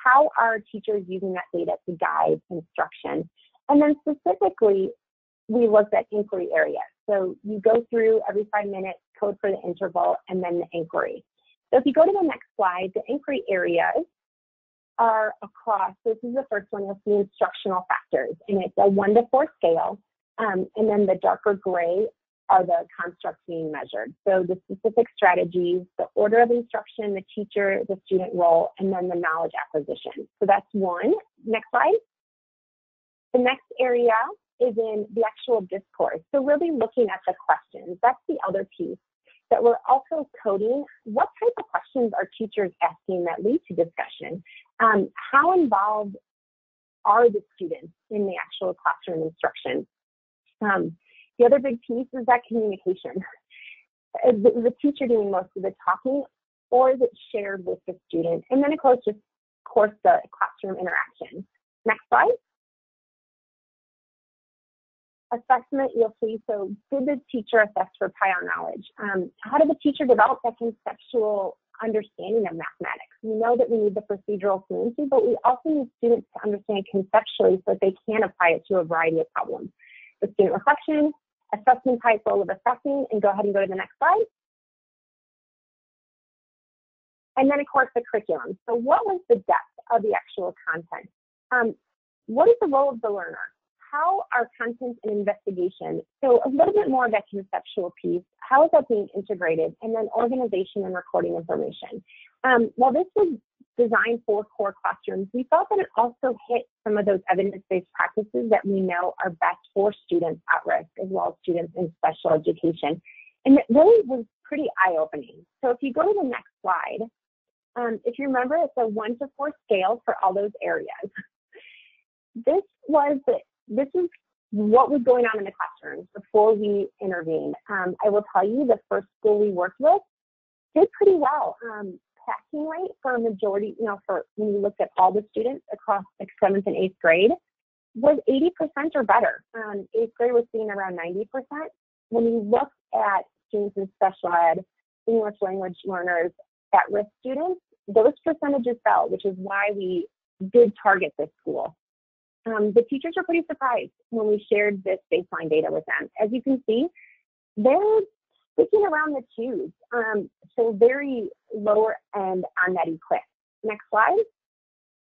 How are teachers using that data to guide instruction? And then specifically, we looked at inquiry areas. So you go through every 5 minutes, code for the interval, and then the inquiry. So if you go to the next slide, the inquiry areas are across, this is the first one, you'll see instructional factors, and it's a 1 to 4 scale, and then the darker gray are the constructs being measured. So the specific strategies, the order of instruction, the teacher, the student role, and then the knowledge acquisition. So that's 1. Next slide. The next area is in the actual discourse. So really looking at the questions. That's the other piece, that we're also coding what type of questions are teachers asking that lead to discussion. How involved are the students in the actual classroom instruction? The other big piece is that communication. Is the teacher doing most of the talking, or is it shared with the student? And then, of course, the classroom interaction. Next slide. Assessment, you'll see, so did the teacher assess for prior knowledge? How did the teacher develop that conceptual understanding of mathematics? We know that we need the procedural fluency, but we also need students to understand conceptually so that they can apply it to a variety of problems. The student reflection, assessment type, role of assessing, and go ahead and go to the next slide. And then, of course, the curriculum. So what was the depth of the actual content? What is the role of the learner? How are content and investigation, so a little bit more of that conceptual piece, how is that being integrated? And then organization and recording information. While this was designed for core classrooms, we thought that it also hit some of those evidence-based practices that we know are best for students at risk, as well as students in special education. And it really was pretty eye-opening. So if you go to the next slide, if you remember, it's a 1 to 4 scale for all those areas. This is what was going on in the classrooms before we intervened. I will tell you, the first school we worked with did pretty well. Passing rate for a majority, for when we looked at all the students across like 7th and 8th grade, was 80% or better. 8th grade was sitting around 90%. When we looked at students in special ed, English language learners, at-risk students, those percentages fell, which is why we did target this school. The teachers were pretty surprised when we shared this baseline data with them. As you can see, they're sticking around the 2s, so very lower end on that EQUIP. Next slide.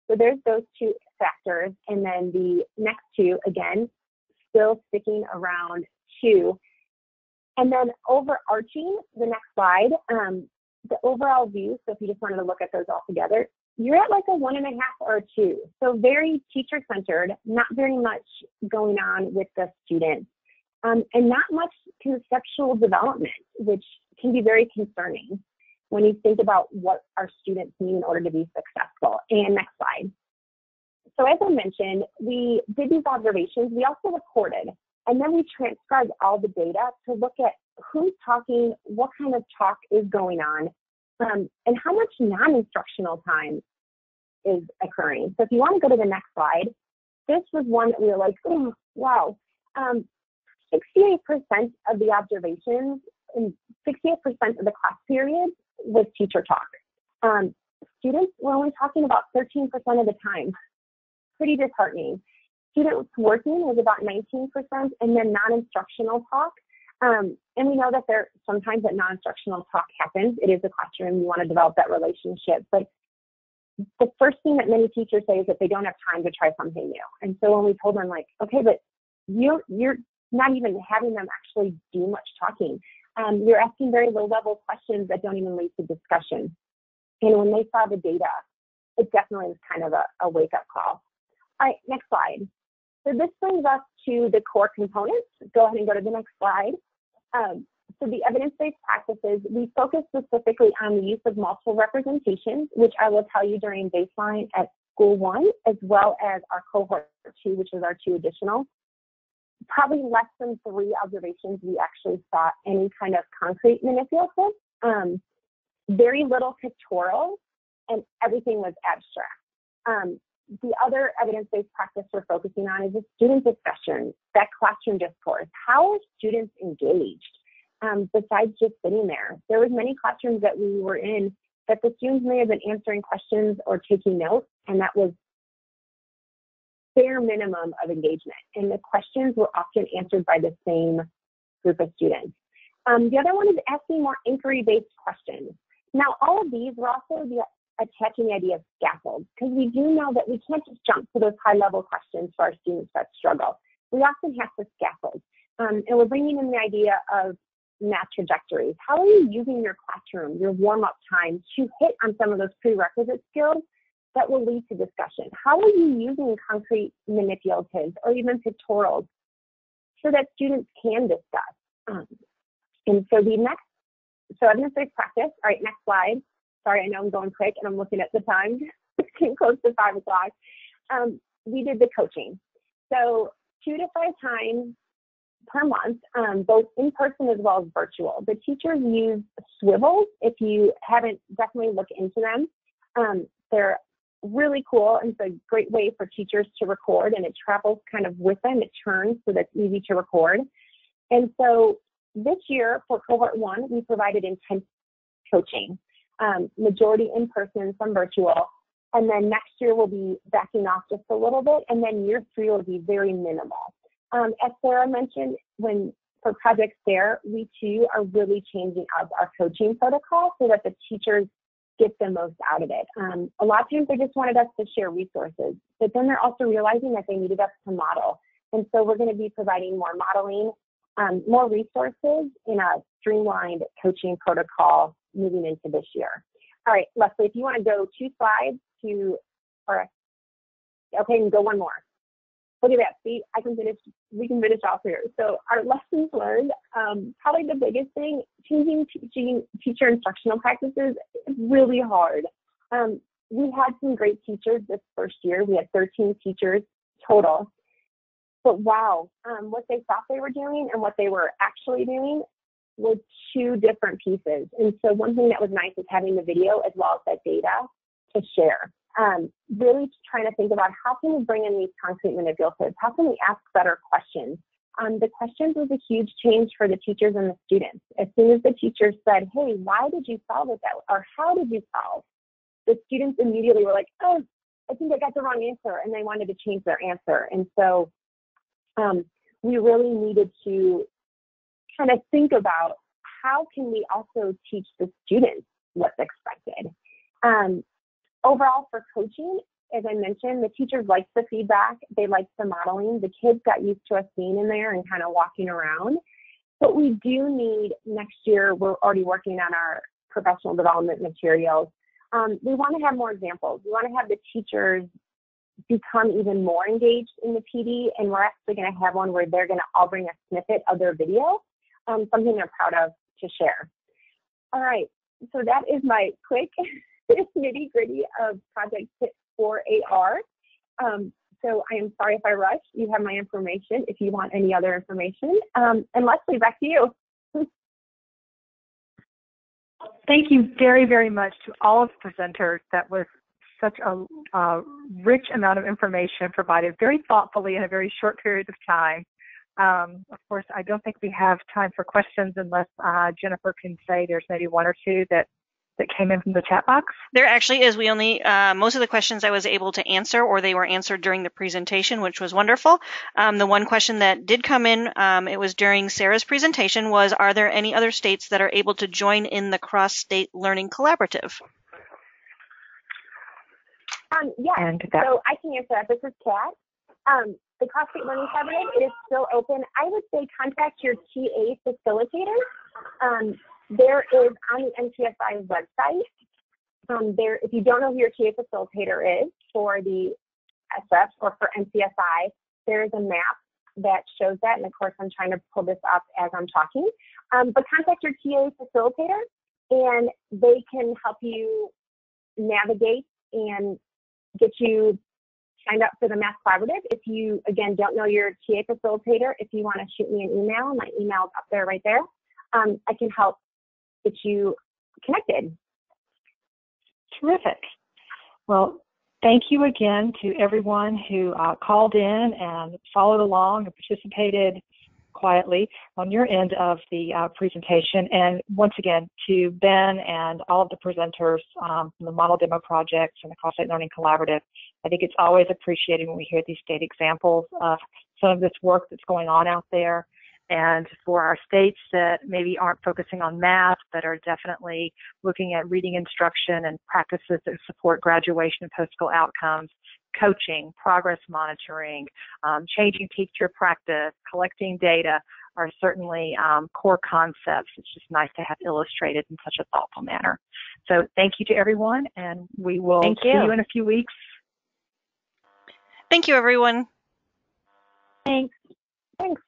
So there's those 2 factors, and then the next 2, again, still sticking around 2. And then overarching, the next slide, the overall view, so if you just wanted to look at those all together, you're at like a 1.5 or a 2. So very teacher-centered, not very much going on with the students, and not much conceptual development, which can be very concerning when you think about what our students need in order to be successful. And next slide. So as I mentioned, we did these observations. We also recorded, and then we transcribed all the data to look at who's talking, what kind of talk is going on, and how much non-instructional time is occurring. So if you want to go to the next slide, this was one that we were like, oh, wow. 68% of the observations and 68% of the class period was teacher talk. Students were only talking about 13% of the time. Pretty disheartening. Students working was about 19%, and then non-instructional talk. And we know that sometimes that non-instructional talk happens. It is a classroom. You want to develop that relationship. But the first thing that many teachers say is that they don't have time to try something new. And so when we told them, like, okay, but you're not even having them actually do much talking. You're asking very low-level questions that don't even lead to discussion. And when they saw the data, it definitely was kind of a wake-up call. All right, next slide. So this brings us to the core components. Go ahead and go to the next slide. So the evidence-based practices, we focus specifically on the use of multiple representations, which I will tell you during baseline at School 1, as well as our cohort 2, which is our 2 additional. Probably less than 3 observations we actually saw any kind of concrete manipulative. Very little pictorial, and everything was abstract. The other evidence-based practice we're focusing on is the student discussion, that classroom discourse. How are students engaged besides just sitting there? There was many classrooms that we were in that the students may have been answering questions or taking notes, and that was bare minimum of engagement. And the questions were often answered by the same group of students. The other one is asking more inquiry-based questions. Now, all of these were also attaching the idea of scaffolds, because we do know that we can't just jump to those high-level questions for our students that struggle. We often have to scaffold. And we're bringing in the idea of math trajectories. How are you using your classroom, your warm-up time, to hit on some of those prerequisite skills that will lead to discussion? How are you using concrete manipulatives or even pictorials so that students can discuss? And so evidence-based practice. All right, next slide. Sorry, I know I'm going quick and I'm looking at the time. It's getting close to 5 o'clock. We did the coaching. So 2 to 5 times per month, both in person as well as virtual. The teachers use swivels. If you haven't, definitely look into them. They're really cool, and it's a great way for teachers to record, and it travels kind of with them. It turns so that's easy to record. And so this year for cohort 1, we provided intense coaching. Majority in person, some virtual, and then next year we'll be backing off just a little bit, and then year 3 will be very minimal. As Sarah mentioned, for Project STARE, we too are really changing up our coaching protocol so that the teachers get the most out of it. A lot of times they just wanted us to share resources, but then they're also realizing that they needed us to model. And so we're going to be providing more modeling, more resources in a streamlined coaching protocol moving into this year. All right, Leslie, if you want to go 2 slides okay, and go 1 more. Look at that, see, we can finish off here. So our lessons learned, probably the biggest thing, changing teacher instructional practices is really hard. We had some great teachers this first year. We had 13 teachers total. But wow, what they thought they were doing and what they were actually doing were 2 different pieces. And so one thing that was nice is having the video as well as that data to share. Really trying to think about how can we bring in these concrete manipulatives? How can we ask better questions? The questions was a huge change for the teachers and the students. As soon as the teachers said, hey, why did you solve it that way? Or how did you solve? The students immediately were like, oh, I think I got the wrong answer. And they wanted to change their answer. And so we really needed to kind of think about how can we also teach the students what's expected. Overall for coaching, as I mentioned, the teachers liked the feedback. They liked the modeling. The kids got used to us being in there and kind of walking around. But we do need, next year, we're already working on our professional development materials. We want to have more examples. We want to have the teachers become even more engaged in the PD, and we're actually going to have one where they're going to all bring a snippet of their video, something they're proud of to share. All right, so that is my quick nitty gritty of Project 4AR. So I am sorry if I rushed. You have my information if you want any other information. And Leslie, back to you.
Thank you very, very much to all of the presenters. That was such a rich amount of information provided very thoughtfully in a very short period of time. Of course, I don't think we have time for questions unless Jennifer can say there's maybe one or two that came in from the chat box.
There actually is. We only, most of the questions I was able to answer, or they were answered during the presentation, which was wonderful. The one question that did come in, it was during Sarah's presentation, was, are there any other states that are able to join in the Cross-State Learning Collaborative?
Yeah, so I can answer that. This is Kat. The Cross-State Learning Collaborative, it is still open. I would say contact your TA facilitator. There is on the NCSI website, if you don't know who your TA facilitator is for the SF or for NCSI, there is a map that shows that. And of course, I'm trying to pull this up as I'm talking. But contact your TA facilitator and they can help you navigate and get you signed up for the Math Collaborative. If you, again, don't know your TA facilitator, if you want to shoot me an email, my email's up there right there. I can help get you connected.
Terrific. Well, thank you again to everyone who called in and followed along and participated quietly on your end of the presentation. And once again, to Ben and all of the presenters from the Model Demo Projects and the Cross-State Learning Collaborative. I think it's always appreciated when we hear these state examples of some of this work that's going on out there. And for our states that maybe aren't focusing on math, but are definitely looking at reading instruction and practices that support graduation and post-school outcomes, coaching, progress monitoring, changing teacher practice, collecting data are certainly core concepts. It's just nice to have illustrated in such a thoughtful manner. So thank you to everyone, and we will see you in a few weeks.
Thank you, everyone.
Thanks.
Thanks.